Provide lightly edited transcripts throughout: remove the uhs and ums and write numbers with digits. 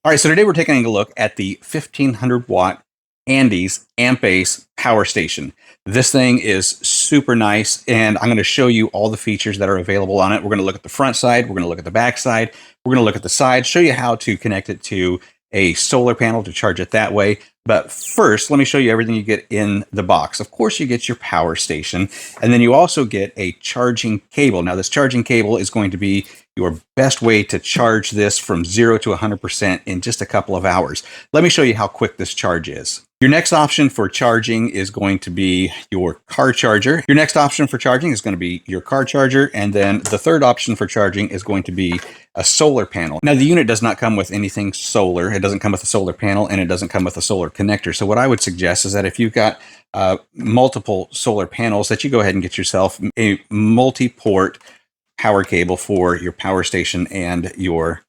All right, so today we're taking a look at the 1500 watt Andes AMP-ACE power station. This thing is super nice, and I'm going to show you all the features that are available on it. We're going to look at the front side, we're going to look at the back side, we're going to look at the side, show you how to connect it to a solar panel to charge it that way. But first, let me show you everything you get in the box. Of course, you get your power station, and then you also get a charging cable. Now, this charging cable is going to be your best way to charge this from 0 to 100% in just a couple of hours. Let me show you how quick this charge is. Your next option for charging is going to be your car charger. Your next option for charging is going to be your car charger. And then the third option for charging is going to be a solar panel. Now, the unit does not come with anything solar. It doesn't come with a solar panel, and it doesn't come with a solar connector. So what I would suggest is that if you've got multiple solar panels, that you go ahead and get yourself a multi-port power cable for your power station and your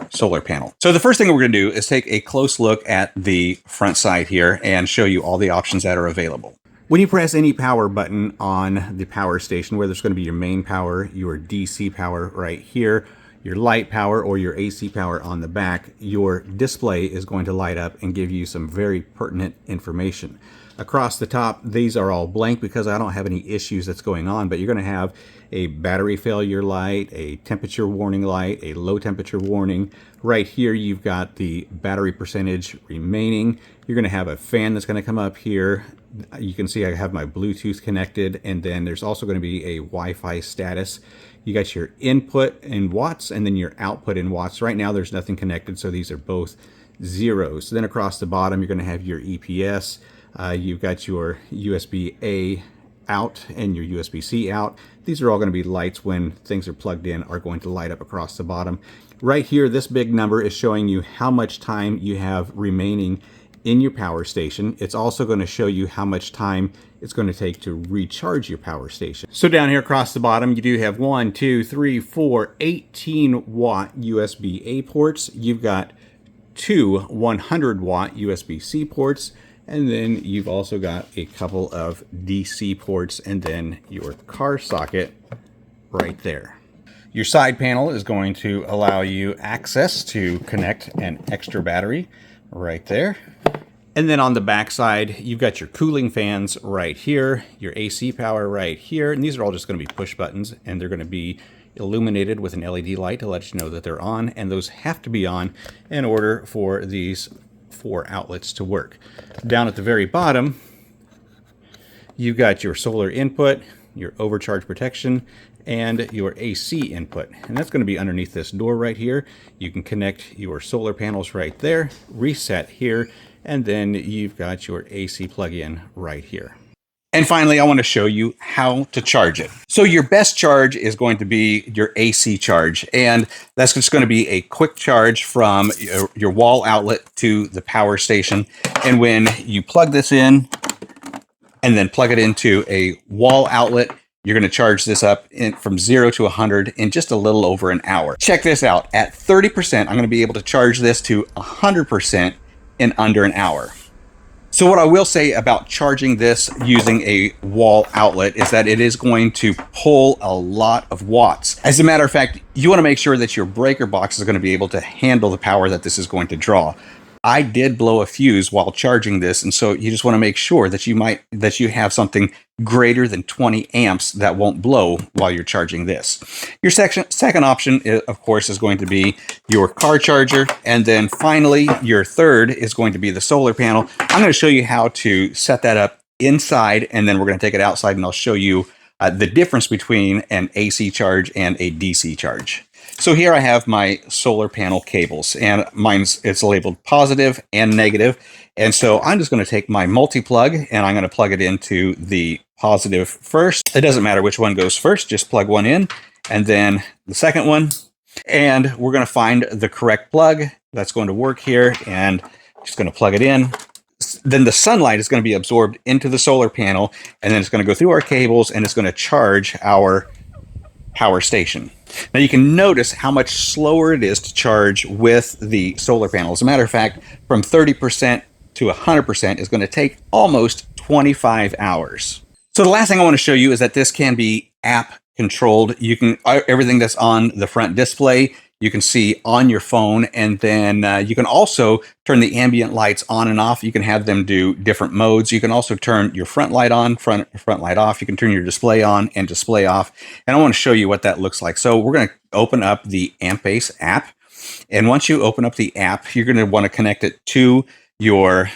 solar panel. So the first thing we're going to do is take a close look at the front side here and show you all the options that are available. When you press any power button on the power station, whether it's going to be your main power, your DC power right here, your light power, or your AC power on the back, your display is going to light up and give you some very pertinent information. Across the top, these are all blank because I don't have any issues that's going on, but you're going to have a battery failure light, a temperature warning light, a low temperature warning. Right here, you've got the battery percentage remaining. You're going to have a fan that's going to come up here. You can see I have my Bluetooth connected, and then there's also going to be a Wi-Fi status. You got your input in watts and then your output in watts. Right now, there's nothing connected, so these are both zeros. Then across the bottom, you're going to have your EPS. You've got your USB-A out and your USB-C out. These are all going to be lights when things are plugged in, are going to light up across the bottom. Right here, this big number is showing you how much time you have remaining in your power station. It's also going to show you how much time it's going to take to recharge your power station. So down here across the bottom, you do have 1, 2, 3, 4, 18 watt USB-A ports. You've got 2 100 watt USB-C ports. And then you've also got a couple of DC ports and then your car socket right there. Your side panel is going to allow you access to connect an extra battery right there. And then on the back side, you've got your cooling fans right here, your AC power right here. And these are all just going to be push buttons, and they're going to be illuminated with an LED light to let you know that they're on. And those have to be on in order for these 4 outlets to work. Down at the very bottom, you've got your solar input, your overcharge protection, and your AC input. And that's going to be underneath this door right here. You can connect your solar panels right there, reset here, and then you've got your AC plug-in right here. And finally, I want to show you how to charge it. So your best charge is going to be your AC charge, and that's just going to be a quick charge from your wall outlet to the power station. And when you plug this in and then plug it into a wall outlet, you're going to charge this up from 0 to 100 in just a little over an hour. Check this out. At 30%, I'm going to be able to charge this to 100% in under an hour. So what I will say about charging this using a wall outlet is that it is going to pull a lot of watts. As a matter of fact, you want to make sure that your breaker box is going to be able to handle the power that this is going to draw. I did blow a fuse while charging this, and so you just want to make sure that you have something greater than 20 amps that won't blow while you're charging this. Your second option, of course, is going to be your car charger, and then finally, your third is going to be the solar panel. I'm going to show you how to set that up inside, and then we're going to take it outside, and I'll show you the difference between an AC charge and a DC charge. So here I have my solar panel cables, and it's labeled positive and negative. And so I'm just going to take my multi-plug and I'm going to plug it into the positive first. It doesn't matter which one goes first, just plug one in and then the second one. And we're going to find the correct plug that's going to work here, and just going to plug it in. Then the sunlight is going to be absorbed into the solar panel, and then it's going to go through our cables and it's going to charge our power station. Now you can notice how much slower it is to charge with the solar panel. As a matter of fact, from 30% to 100% is going to take almost 25 hours. So the last thing I want to show you is that this can be app controlled. You can everything that's on the front display, you can see on your phone. And then you can also turn the ambient lights on and off. You can have them do different modes. You can also turn your front light on, front light off. You can turn your display on and display off. And I want to show you what that looks like. So we're going to open up the AmpAce app. And once you open up the app, you're going to want to connect it to your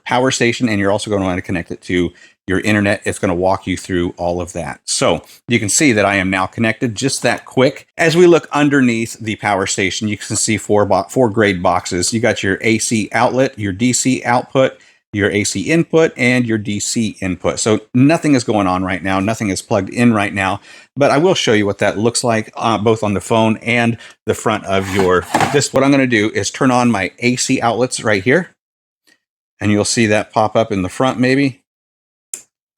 power station, and you're also going to want to connect it to your internet. It's going to walk you through all of that. So you can see that I am now connected just that quick. As we look underneath the power station, you can see four grade boxes. You got your AC outlet, your DC output, your AC input, and your DC input. So nothing is going on right now. Nothing is plugged in right now, but I will show you what that looks like both on the phone and the front of this. What I'm going to do is turn on my AC outlets right here, and you'll see that pop up in the front maybe.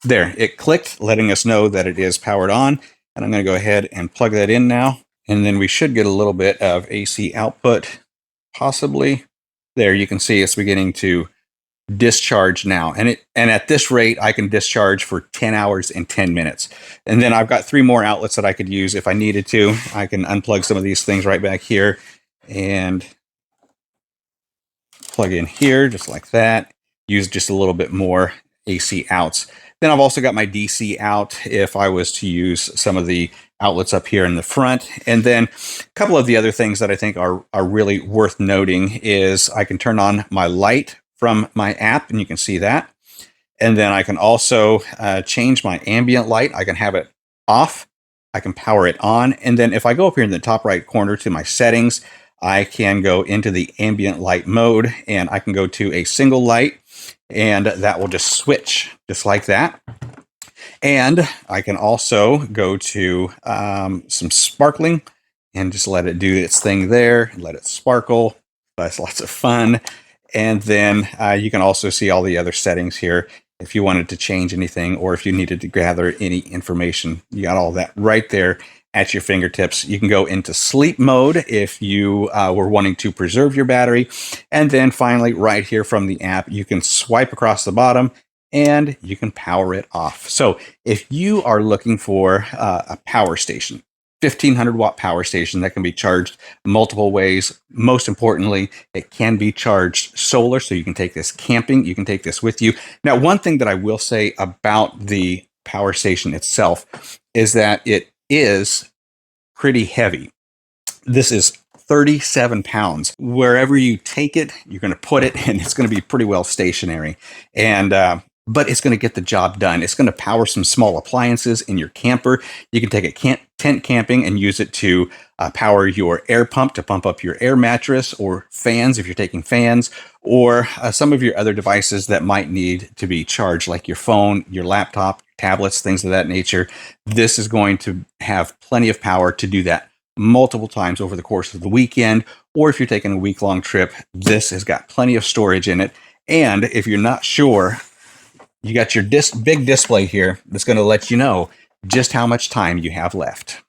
There, it clicked, letting us know that it is powered on. And I'm going to go ahead and plug that in now. And then we should get a little bit of AC output, possibly. There, you can see it's beginning to discharge now. And at this rate, I can discharge for 10 hours and 10 minutes. And then I've got 3 more outlets that I could use if I needed to. I can unplug some of these things right back here and plug in here just like that. Use just a little bit more AC outs. Then I've also got my DC out if I was to use some of the outlets up here in the front. And then a couple of the other things that I think are really worth noting is I can turn on my light from my app, and you can see that. And then I can also change my ambient light. I can have it off. I can power it on. And then if I go up here in the top right corner to my settings, I can go into the ambient light mode, and I can go to a single light, and that will just switch just like that. And I can also go to some sparkling and just let it do its thing there, let it sparkle. That's lots of fun. And then you can also see all the other settings here. If you wanted to change anything, or if you needed to gather any information, you got all that right there at your fingertips. You can go into sleep mode if you were wanting to preserve your battery. And then finally, right here from the app, you can swipe across the bottom and you can power it off. So if you are looking for a power station, 1500 watt power station that can be charged multiple ways. Most importantly, it can be charged solar, so you can take this camping, you can take this with you. Now, one thing that I will say about the power station itself is that it is pretty heavy. This is 37 pounds. Wherever you take it, you're going to put it, and it's going to be pretty well stationary. And but it's going to get the job done. It's going to power some small appliances in your camper. You can take it tent camping and use it to power your air pump to pump up your air mattress, or fans if you're taking fans, or some of your other devices that might need to be charged, like your phone, your laptop, tablets, things of that nature. This is going to have plenty of power to do that multiple times over the course of the weekend, or if you're taking a week-long trip, this has got plenty of storage in it. And if you're not sure, you got your big display here that's going to let you know just how much time you have left.